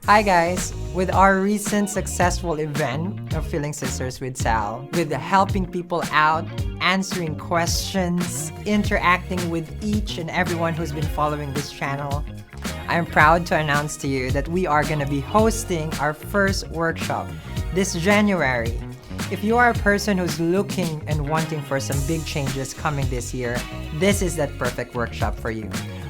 Hi guys! With our recent successful event of Feeling Sisters with Sal, with helping people out, answering questions, interacting with each and everyone who's been following this channel, I'm proud to announce to you that we are going to be hosting our first workshop this January. If you are a person who's looking and wanting for some big changes coming this year, this is that perfect workshop for you.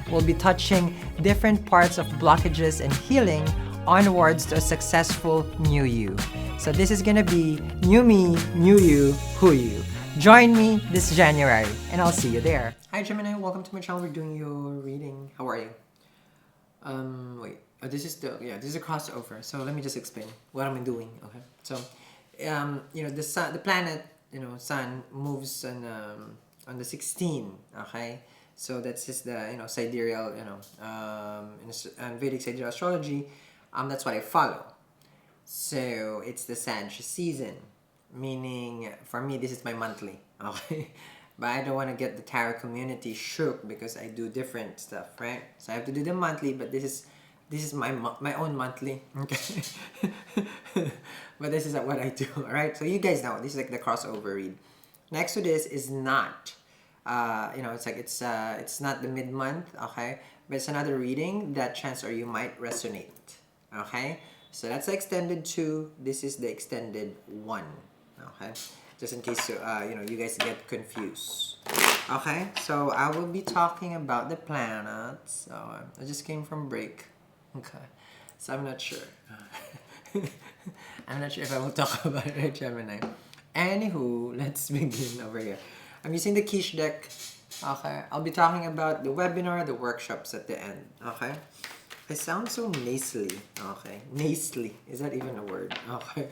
We'll be touching different parts of blockages and healing onwards to a successful new you. So this is gonna be new me, new you, who you. Join me this January and I'll see you there. Hi Gemini, welcome to my channel. We're doing your reading. How are you? This is a crossover. So let me just explain what I'm doing. Okay. So the sun, the planet, sun moves on the 16th. Okay. So that's just the sidereal, in Vedic sidereal astrology. That's what I follow. So it's the Sag season, meaning for me this is my monthly. Okay, but I don't want to get the tarot community shook because I do different stuff, right? So I have to do the monthly, but this is my own monthly. Okay, but this is what I do. All right. So you guys know this is like the crossover read. Next to this is not. It's not the mid-month, okay, but it's another reading that chance or you might resonate, okay. So that's the extended 2. This is the extended 1, okay, just in case you guys get confused. Okay, so I will be talking about the planets. So I just came from break. Okay, so I'm not sure. I'm not sure if I will talk about it, Gemini. Anywho, let's begin over here. I'm using the quiche deck. Okay, I'll be talking about the webinar, the workshops at the end. Okay, I sound so nasally. Okay, nasally, is that even a word? Okay,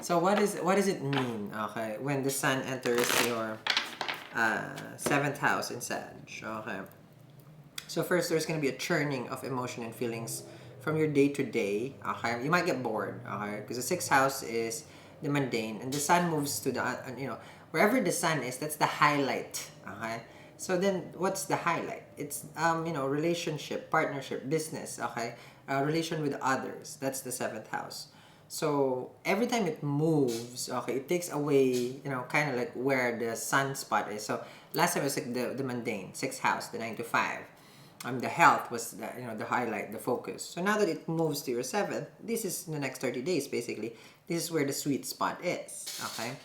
so what does it mean? Okay, when the sun enters your 7th house in Sag. Okay, so first there's gonna be a churning of emotion and feelings from your day to day. Okay, you might get bored. Okay, because the 6th house is the mundane, and the sun moves to the wherever the sun is, that's the highlight. Okay, so then what's the highlight? It's relationship, partnership, business. Okay, relation with others, that's the 7th house. So every time it moves, okay, it takes away kind of like where the sun spot is. So last time it was like the mundane 6th house, the 9 to 5. The health was the highlight, the focus. So now that it moves to your 7th, this is the next 30 days basically. This is where the sweet spot is. Okay,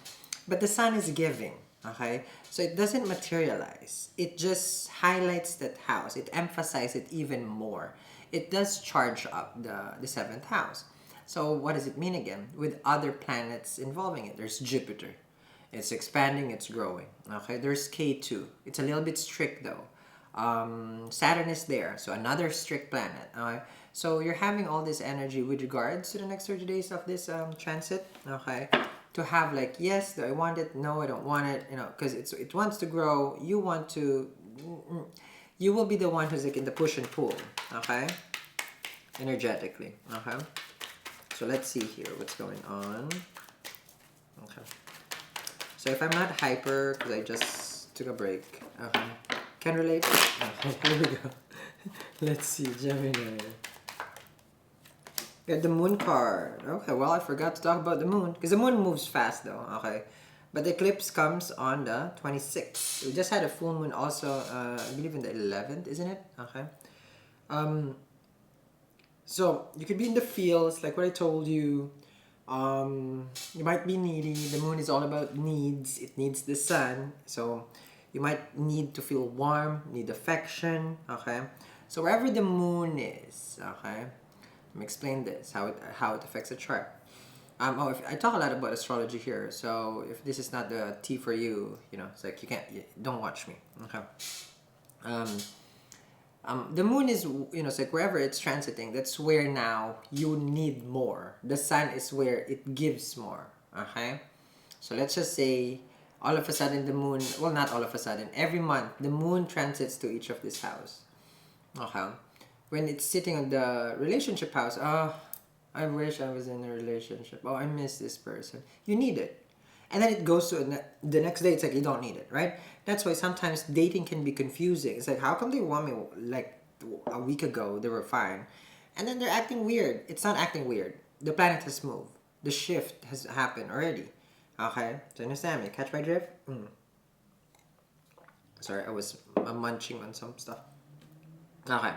but the sun is giving. Okay, so it doesn't materialize. It just highlights that house. It emphasizes it even more. It does charge up the 7th house. So what does it mean again? With other planets involving it, there's Jupiter. It's expanding. It's growing. Okay, there's K2. It's a little bit strict though. Saturn is there, so another strict planet. So you're having all this energy with regards to the next 30 days of this transit. Okay, to have like, yes, do I want it? No, I don't want it. Because it wants to grow. You want to. You will be the one who's like in the push and pull. Okay, energetically. Okay, so let's see here what's going on. Okay, so if I'm not hyper because I just took a break. Okay. Can relate? Okay, here we go. Let's see, Gemini. Got the moon card. Okay, well, I forgot to talk about the moon. Because the moon moves fast though, okay? But the eclipse comes on the 26th. We just had a full moon also, I believe in the 11th, isn't it? Okay. So, you could be in the fields, like what I told you. You might be needy. The moon is all about needs. It needs the sun. So, you might need to feel warm, need affection, okay? So wherever the moon is, okay? Let me explain this, how it affects a chart. If I talk a lot about astrology here, so if this is not the tea for you, it's like don't watch me, okay? The moon is, it's like wherever it's transiting, that's where now you need more. The sun is where it gives more, okay? So let's just say, all of a sudden the moon, well, not all of a sudden, every month the moon transits to each of this house. Okay, when it's sitting on the relationship house, I wish I was in a relationship, I miss this person, you need it, and then it goes to the next day, it's like you don't need it, right? That's why sometimes dating can be confusing. It's like, how come they want me like a week ago they were fine, And then they're acting weird. It's not acting weird. The planet has moved. The shift has happened already. Okay? So understand me? Catch my drift? Sorry, I was munching on some stuff. Okay.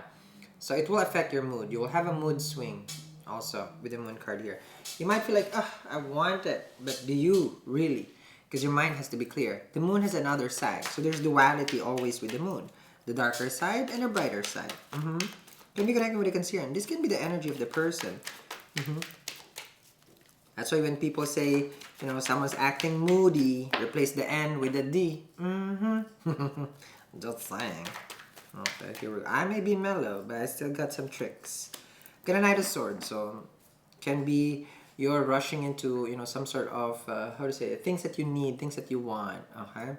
So it will affect your mood. You will have a mood swing also with the moon card here. You might feel like, I want it. But do you really? Because your mind has to be clear. The moon has another side. So there's duality always with the moon. The darker side and the brighter side. Can be connected with the concern. This can be the energy of the person. That's why when people say, someone's acting moody, replace the N with a D. Just saying. Okay, here we go. I may be mellow, but I still got some tricks. Got a Knight of Swords, so can be you're rushing into, some sort of, how to say it, things that you need, things that you want, okay?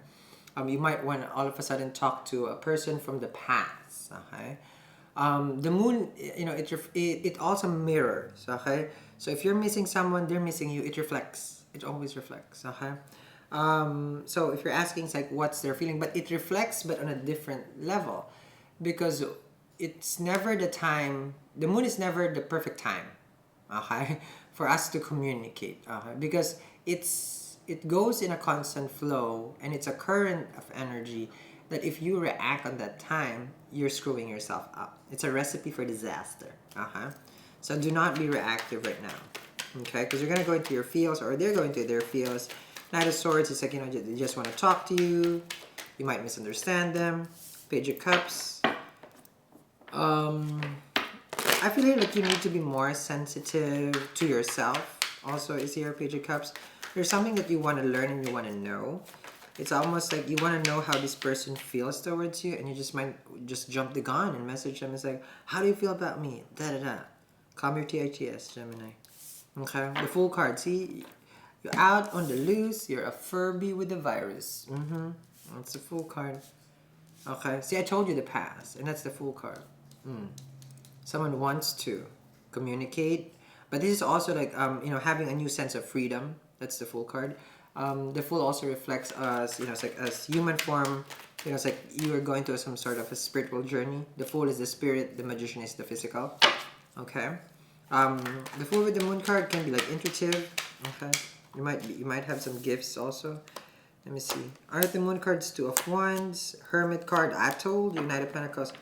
You might want to all of a sudden talk to a person from the past, okay? The moon, it also mirrors, okay? So if you're missing someone, they're missing you, it reflects. It always reflects, okay? So if you're asking, it's like, what's their feeling? But it reflects, but on a different level. Because it's never the time, the moon is never the perfect time, okay? For us to communicate, okay? Because it goes in a constant flow, and it's a current of energy that if you react on that time, you're screwing yourself up. It's a recipe for disaster. So do not be reactive right now, okay? Because you're gonna go into your feels, or they're going to their feels. Knight of Swords is like, they just want to talk to you. You might misunderstand them. Page of Cups. I feel like you need to be more sensitive to yourself. Also, is here Page of Cups. There's something that you want to learn and you want to know. It's almost like you want to know how this person feels towards you, and you just might just jump the gun and message them. It's like, how do you feel about me? Da-da-da. Calm your TITS, Gemini. Okay? The Fool card. See? You're out on the loose. You're a Furby with the virus. That's the Fool card. Okay? See, I told you the past, and that's the Fool card. Someone wants to communicate, but this is also like, having a new sense of freedom. That's the Fool card. The Fool also reflects us, it's like as human form. It's like you are going through some sort of a spiritual journey. The Fool is the spirit. The Magician is the physical. Okay. The Fool with the Moon card can be like intuitive. Okay. You might have some gifts also. Let me see. Alright, the Moon card's Two of Wands. Hermit card, I told you, Knight of Pentacles.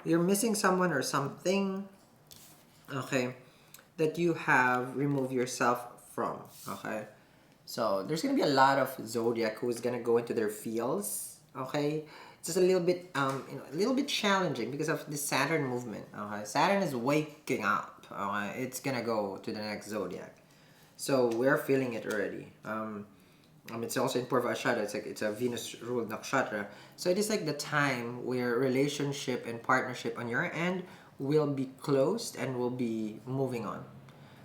You're missing someone or something, okay, that you have removed yourself from, okay? So there's gonna be a lot of zodiac who's gonna go into their feels, okay? It's just a little bit, a little bit challenging because of the Saturn movement, okay? Saturn is waking up, okay? It's gonna go to the next zodiac. So we're feeling it already. It's also in Purva Ashada. It's like it's a Venus ruled nakshatra. So it is like the time where relationship and partnership on your end will be closed and will be moving on.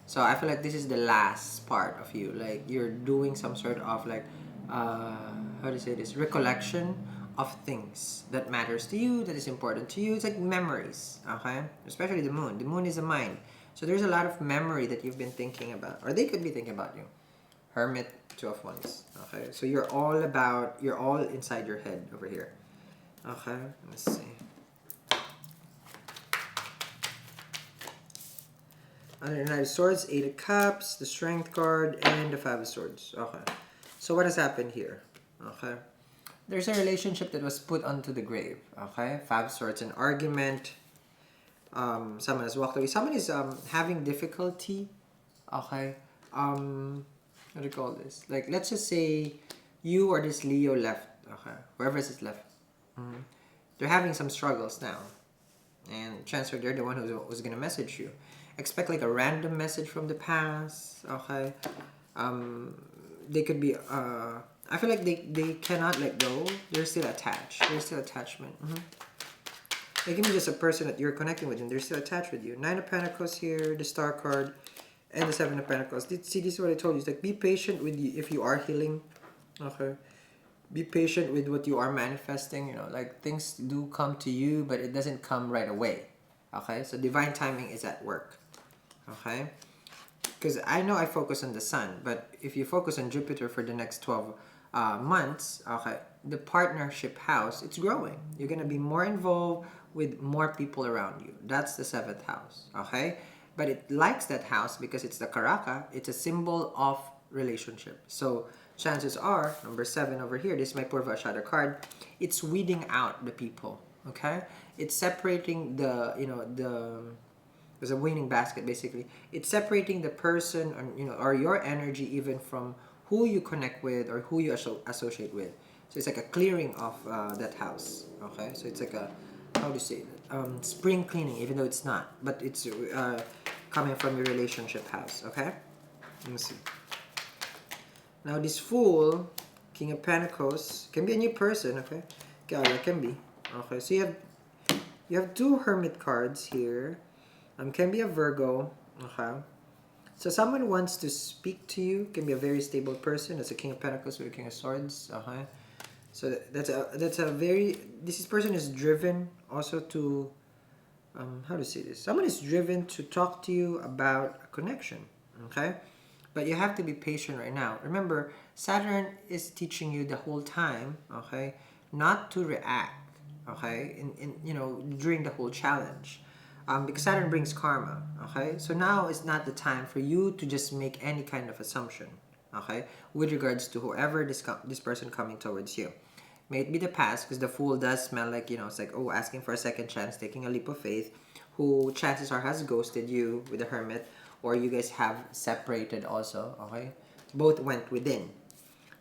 So I feel like this is the last part of you. Like you're doing some sort of like how do you say this? Recollection of things that matters to you, that is important to you. It's like memories, okay? Especially the moon. The moon is a mind. So there's a lot of memory that you've been thinking about, or they could be thinking about you. Hermit, Two of Wands. Okay, so you're all inside your head over here. Okay, let's see. Under the Knight of Swords, Eight of Cups, the Strength card, and the Five of Swords. Okay, so what has happened here? Okay, there's a relationship that was put onto the grave. Okay, Five of Swords, an argument. Someone has walked away. Someone is having difficulty. Okay. What do you call this? Like, let's just say you or this Leo left. Okay, whoever is left. They're having some struggles now, and chances are they're the one who's gonna message you. Expect like a random message from the past. Okay, they could be. I feel like they cannot let go. They're still attached. There's still attachment. They can be just a person that you're connecting with, and they're still attached with you. Nine of Pentacles here, the Star card, and the Seven of Pentacles. See, this is what I told you. It's like, be patient with you if you are healing. Okay. Be patient with what you are manifesting. Like things do come to you, but it doesn't come right away. Okay. So divine timing is at work. Okay. Because I know I focus on the sun, but if you focus on Jupiter for the next 12 months, okay, the partnership house, it's growing. You're gonna be more involved with more people around you. That's the 7th house, okay? But it likes that house because it's the Karaka. It's a symbol of relationship. So chances are, number 7 over here, this is my Purva Ashada card, it's weeding out the people, okay? It's separating the, there's a winning basket basically. It's separating the person, or your energy even from who you connect with or who you associate with. So it's like a clearing of that house, okay? So it's like a, how do you say it? Spring cleaning, even though it's not, but it's coming from your relationship house, okay? Let me see. Now this Fool, King of Pentacles, can be a new person, okay? Yeah, that can be. Okay, so you have 2 Hermit cards here. Can be a Virgo, okay? So someone wants to speak to you, can be a very stable person. That's a King of Pentacles with a King of Swords, okay? So that's a very, this person is driven also to, how to say this? Someone is driven to talk to you about a connection, okay? But you have to be patient right now. Remember, Saturn is teaching you the whole time, okay, not to react, okay, during the whole challenge. Because Saturn brings karma, okay? So now is not the time for you to just make any kind of assumption, okay, with regards to whoever this person coming towards you. May it be the past, because the Fool does smell like, it's like, oh, asking for a second chance, taking a leap of faith, who chances are has ghosted you with the Hermit, or you guys have separated also, okay? Both went within.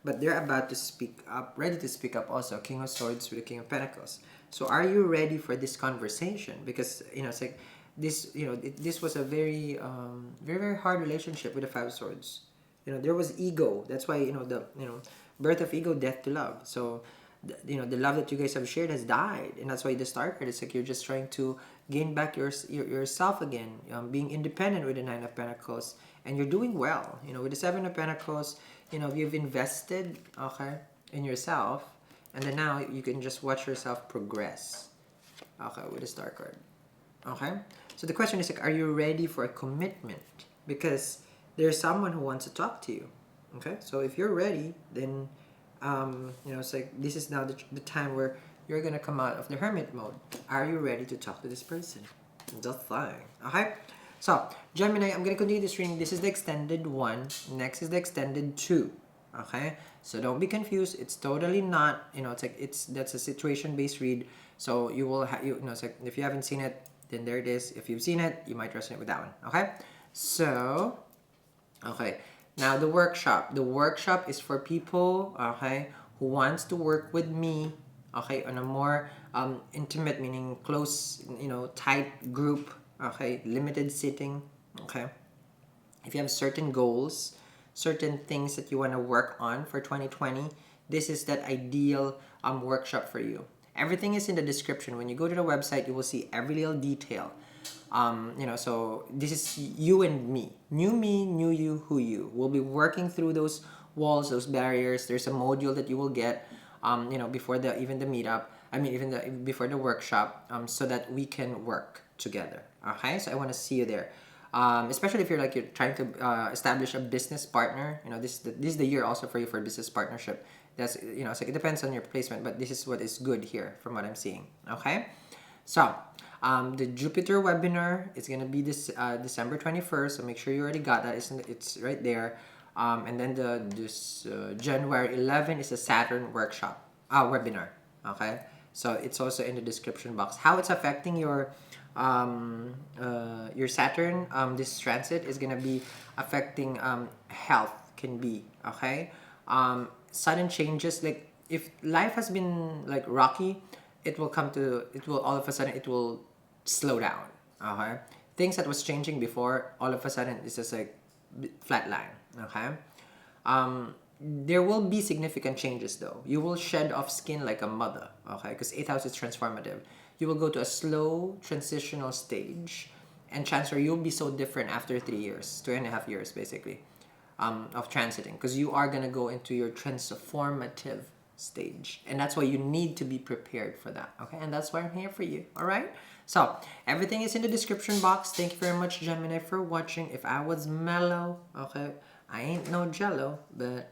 But they're about to speak up, ready to speak up also, King of Swords with the King of Pentacles. So are you ready for this conversation? Because, it's like, this, this was a very, very, very hard relationship with the 5 Swords. There was ego. That's why, birth of ego, death to love. So, the love that you guys have shared has died. And that's why the Star card is like you're just trying to gain back yourself again, being independent with the 9 of Pentacles. And you're doing well. With the 7 of Pentacles, you've invested, okay, in yourself. And then now you can just watch yourself progress, okay, with the Star card, okay? So the question is, like, are you ready for a commitment? Because there's someone who wants to talk to you, okay? So if you're ready, then, it's like this is now the time where you're going to come out of the Hermit mode. Are you ready to talk to this person? Just fine, okay? So, Gemini, I'm going to continue this reading. This is the extended 1. Next is the extended 2. Okay, so don't be confused. It's totally not, it's like that's a situation-based read. So you will have, it's like if you haven't seen it, then there it is. If you've seen it, you might resonate with that one. Okay, so okay, now the workshop. The workshop is for people, okay, who wants to work with me, okay, on a more intimate, meaning close, tight group, okay, limited sitting, okay. If you have certain goals, certain things that you want to work on for 2020, this is that ideal workshop for you. Everything is in the description. When you go to the website, you will see every little detail. So this is you and me. New you, who you. We'll be working through those walls, those barriers. There's a module that you will get, before even the meetup. Before the workshop, so that we can work together. Okay, so I want to see you there. Especially if you're trying to establish a business partner, this is the year also for you for business partnership. That's so it depends on your placement, but this is what is good here from what I'm seeing. Okay, so the Jupiter webinar is gonna be this December 21st. So make sure you already got that. It's right there. And then this January 11 is a Saturn workshop webinar. Okay, so it's also in the description box. How it's affecting your Saturn, this transit is gonna be affecting health, can be, okay? Sudden changes, like if life has been like rocky, it will all of a sudden it will slow down, okay? Things that was changing before, all of a sudden it's just like flat line, okay? There will be significant changes though. You will shed off skin like a mother, okay? Because 8th house is transformative. You will go to a slow transitional stage, and chances are you'll be so different after 3 years, 2.5 years basically, of transiting, because you are gonna go into your transformative stage, and that's why you need to be prepared for that. Okay, and that's why I'm here for you. All right. So everything is in the description box. Thank you very much, Gemini, for watching. If I was mellow, okay, I ain't no jello, but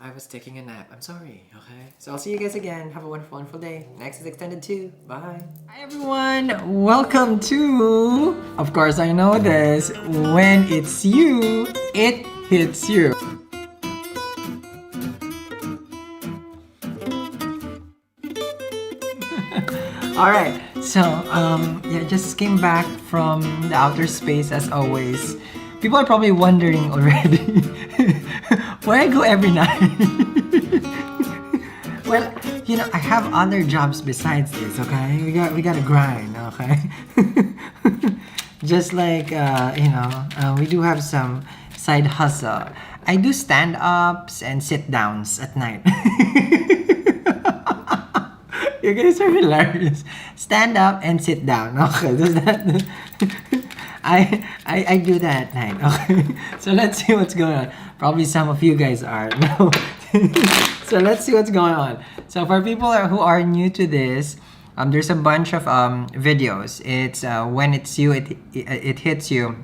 I was taking a nap. I'm sorry, okay? So I'll see you guys again. Have a wonderful, wonderful day. Next is extended 2. Bye. Hi everyone! Welcome to... Of course I know this. When it's you, it hits you. Alright, so yeah, just came back from the outer space as always. People are probably wondering already where I go every night. Well, you know, I have other jobs besides this, okay? We gotta grind, okay? Just like you know, we do have some side hustle. I do stand-ups and sit-downs at night. You guys are hilarious. Stand up and sit down. Okay, does that? I do that at night. Okay, so let's see what's going on. Probably some of you guys are. No. So let's see what's going on. So for people who are new to this, there's a bunch of videos. It's when it's you, it hits you.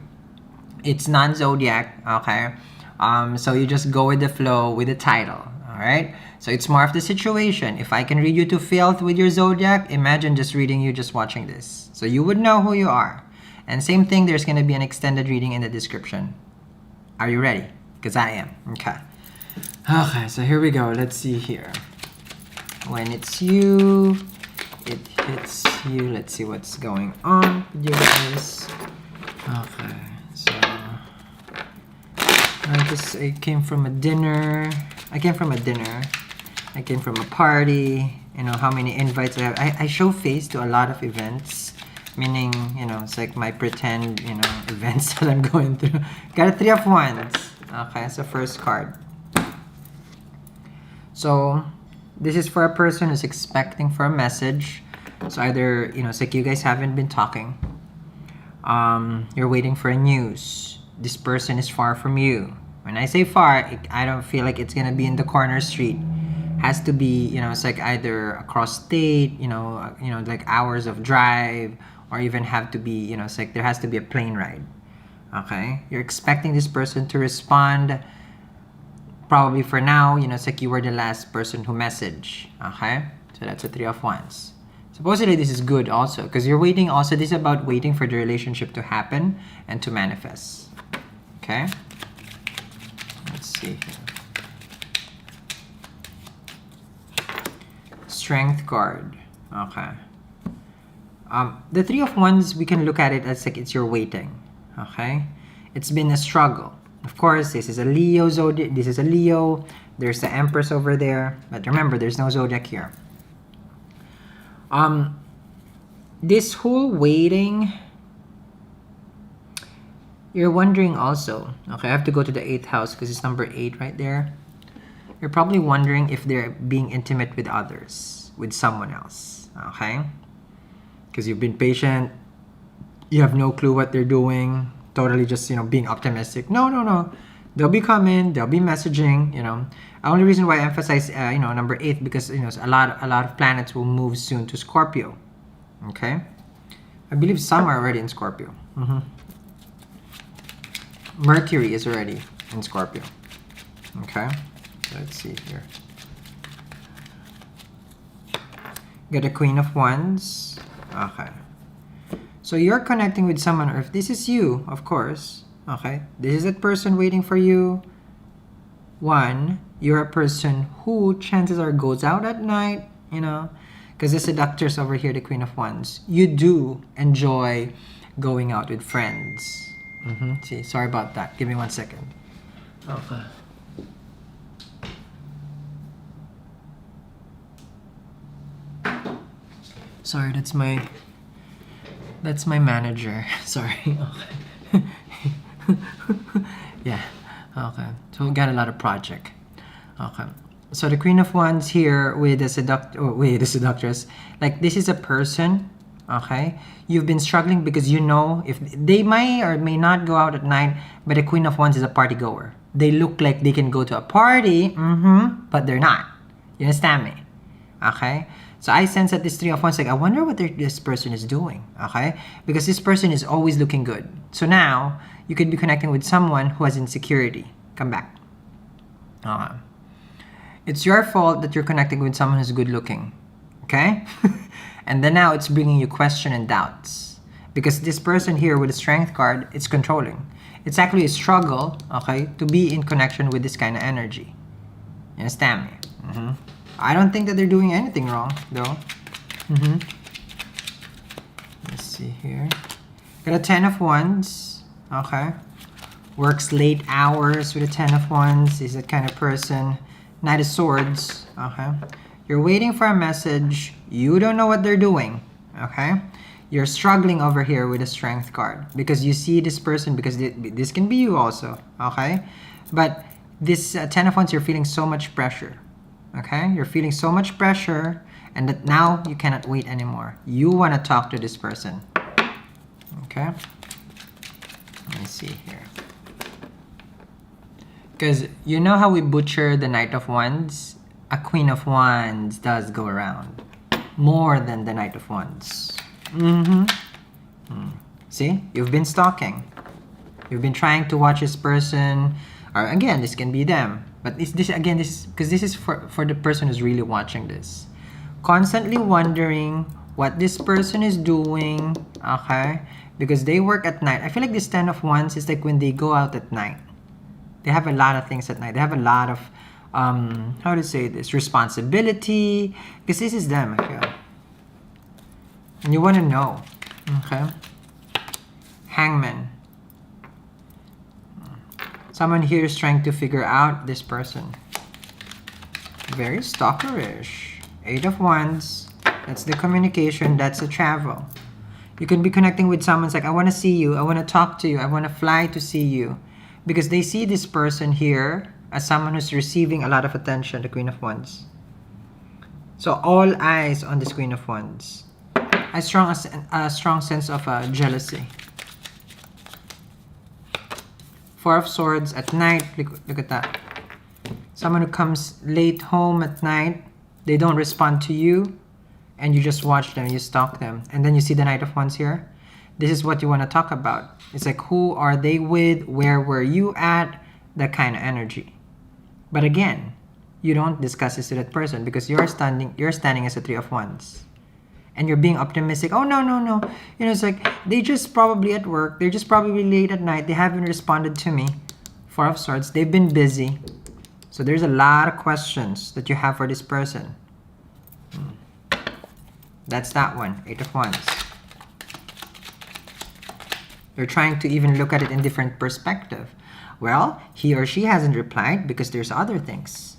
It's non-zodiac. Okay, so you just go with the flow with the title. All right. So it's more of the situation. If I can read you to filth with your zodiac, imagine just reading you just watching this. So you would know who you are. And same thing, there's going to be an extended reading in the description. Are you ready? Because I am. Okay. Okay, so here we go. Let's see here. When it's you, it hits you. Let's see what's going on with you guys. Okay, so I came from a dinner. I came from a party. You know how many invites I have. I show face to a lot of events, meaning, you know, it's like my pretend, you know, events that I'm going through. Got a 3 of Wands. Okay, that's the first card. So this is for a person who's expecting for a message. So either, you know, it's like you guys haven't been talking. You're waiting for a news. This person is far from you. When I say far, I don't feel like it's gonna be in the corner street. Has to be, you know, it's like either across state, you know, like hours of drive, or even have to be, you know, it's like there has to be a plane ride. Okay, you're expecting this person to respond. Probably for now, you know, it's like you were the last person who messaged. Okay, so that's a 3 of Wands. Supposedly this is good also, because you're waiting also. This is about waiting for the relationship to happen and to manifest. Okay. Let's see here. Strength card. Okay. The 3 of Wands, we can look at it as like it's your waiting. Okay. It's been a struggle. Of course, this is a Leo zodiac. This is a Leo. There's the Empress over there. But remember, there's no zodiac here. This whole waiting, you're wondering also. Okay, I have to go to the 8th house because it's number 8 right there. You're probably wondering if they're being intimate with others, with someone else. Okay, because you've been patient. You have no clue what they're doing. Totally just, you know, being optimistic. No. They'll be coming. They'll be messaging. You know, the only reason why I emphasize, you know, number 8 because, you know, a lot of planets will move soon to Scorpio. Okay, I believe some are already in Scorpio. Mercury is already in Scorpio. Okay, let's see here. Got a Queen of Wands. Okay. So you're connecting with someone, or if this is you, of course, okay, this is that person waiting for you. 1, you're a person who chances are goes out at night, you know, because the seductors over here, the Queen of Wands, you do enjoy going out with friends. See, sorry about that. Give me 1 second. Okay. Sorry, that's my manager. Sorry. Okay. Yeah. Okay. So we got a lot of project. Okay. So the Queen of Wands here with the seductress. Like, this is a person. Okay. You've been struggling because you know if they may or may not go out at night, but the Queen of Wands is a party goer. They look like they can go to a party, but they're not. You understand me? Okay. So I sense that this 3 of Wands, like, I wonder what this person is doing, okay? Because this person is always looking good. So now, you could be connecting with someone who has insecurity. Come back. It's your fault that you're connecting with someone who's good looking. Okay? And then now it's bringing you question and doubts. Because this person here with the strength card, it's controlling. It's actually a struggle, okay, to be in connection with this kind of energy. You understand me? I don't think that they're doing anything wrong, though. Let's see here. Got a 10 of Wands. Okay. Works late hours with a 10 of Wands. Is that kind of person. Knight of Swords. Okay. You're waiting for a message. You don't know what they're doing. Okay. You're struggling over here with a strength card. Because you see this person, because this can be you also. Okay. But this 10 of Wands, you're feeling so much pressure. Okay. You're feeling so much pressure. And that now you cannot wait anymore. You want to talk to this person. Okay. Let me see here. Because you know how we butcher the Knight of Wands? A Queen of Wands does go around. More than the Knight of Wands. See? You've been stalking. You've been trying to watch this person. Or again, this can be them. But this because this is for the person who's really watching this. Constantly wondering what this person is doing. Okay? Because they work at night. I feel like this 10 of Wands is like when they go out at night. They have a lot of things at night. They have a lot of, how to say this, responsibility. Because this is them, I feel. And you want to know. Okay? Hangman. Someone here is trying to figure out this person. Very stalkerish. 8 of Wands. That's the communication. That's the travel. You can be connecting with someone. It's like, I want to see you. I want to talk to you. I want to fly to see you. Because they see this person here as someone who's receiving a lot of attention, the Queen of Wands. So all eyes on this Queen of Wands. A strong sense of jealousy. 4 of Swords at night. Look at that. Someone who comes late home at night. They don't respond to you. And you just watch them, you stalk them. And then you see the Knight of Wands here. This is what you want to talk about. It's like, who are they with? Where were you at? That kind of energy. But again, you don't discuss this to that person because you're standing as a 3 of Wands. And you're being optimistic. Oh, no. You know, it's like, they just probably at work. They're just probably late at night. They haven't responded to me. 4 of Swords. They've been busy. So there's a lot of questions that you have for this person. That's that one. 8 of Wands. You're trying to even look at it in different perspective. Well, he or she hasn't replied because there's other things.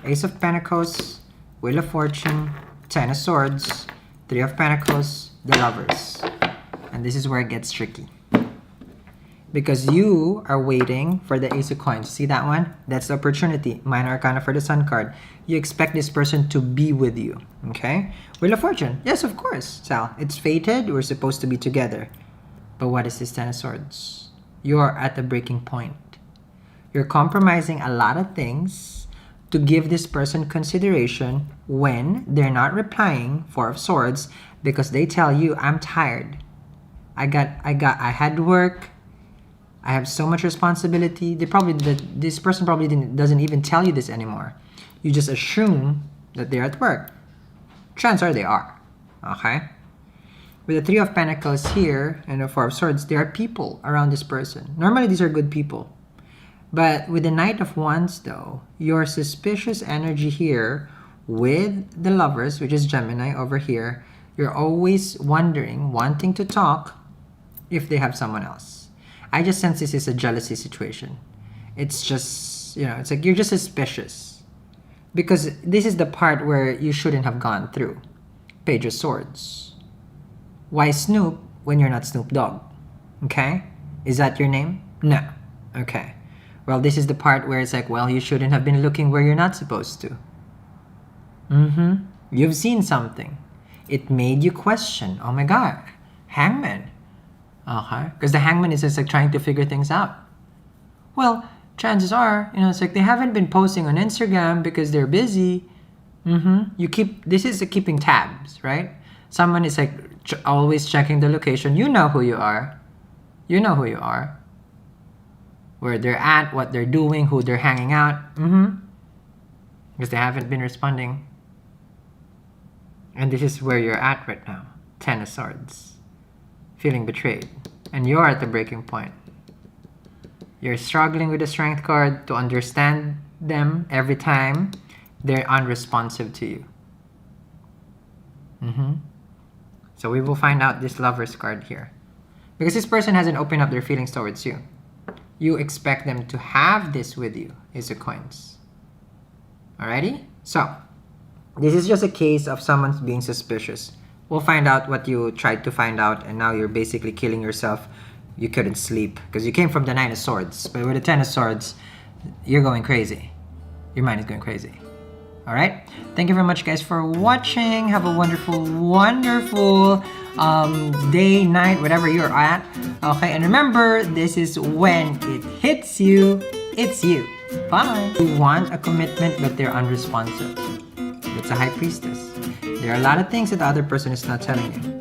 Ace of Pentacles, Wheel of Fortune, 10 of Swords, 3 of Pentacles, the Lovers. And this is where it gets tricky. Because you are waiting for the Ace of Coins. See that one? That's the opportunity. Minor Arcana for the Sun card. You expect this person to be with you. Okay? Wheel of Fortune. Yes, of course, Sal. It's fated. We're supposed to be together. But what is this 10 of Swords? You're at the breaking point. You're compromising a lot of things to give this person consideration when they're not replying, 4 of Swords, because they tell you, I'm tired. I had work. I have so much responsibility. This person probably doesn't even tell you this anymore. You just assume that they're at work. Chances are they are. Okay? With the 3 of Pentacles here and the 4 of Swords, there are people around this person. Normally, these are good people. But with the Knight of Wands, though, your suspicious energy here with the Lovers, which is Gemini over here, you're always wondering, wanting to talk if they have someone else. I just sense this is a jealousy situation. It's just, you know, it's like you're just suspicious. Because this is the part where you shouldn't have gone through. Page of Swords. Why Snoop when you're not Snoop Dogg? Okay? Is that your name? No. Okay. Well, this is the part where it's like, well, you shouldn't have been looking where you're not supposed to. You've seen something. It made you question. Oh my God. Hangman. Okay. Because the Hangman is just like trying to figure things out. Well, chances are, you know, it's like they haven't been posting on Instagram because they're busy. This is keeping tabs, right? Someone is like always checking the location. You know who you are. You know who you are. Where they're at, what they're doing, who they're hanging out. because they haven't been responding. And this is where you're at right now. 10 of Swords. Feeling betrayed. And you're at the breaking point. You're struggling with the Strength card to understand them every time they're unresponsive to you. So we will find out this Lover's card here. Because this person hasn't opened up their feelings towards you. You expect them to have this with you, Ace of Coins. Alrighty? So, this is just a case of someone's being suspicious. We'll find out what you tried to find out, and now you're basically killing yourself. You couldn't sleep because you came from the 9 of Swords. But with the 10 of Swords, you're going crazy. Your mind is going crazy. Alright? Thank you very much, guys, for watching. Have a wonderful, wonderful day, night, whatever you're at. Okay, and remember, this is when it hits you, it's you. Bye. You want a commitment, but they're unresponsive. It's a High Priestess. There are a lot of things that the other person is not telling you.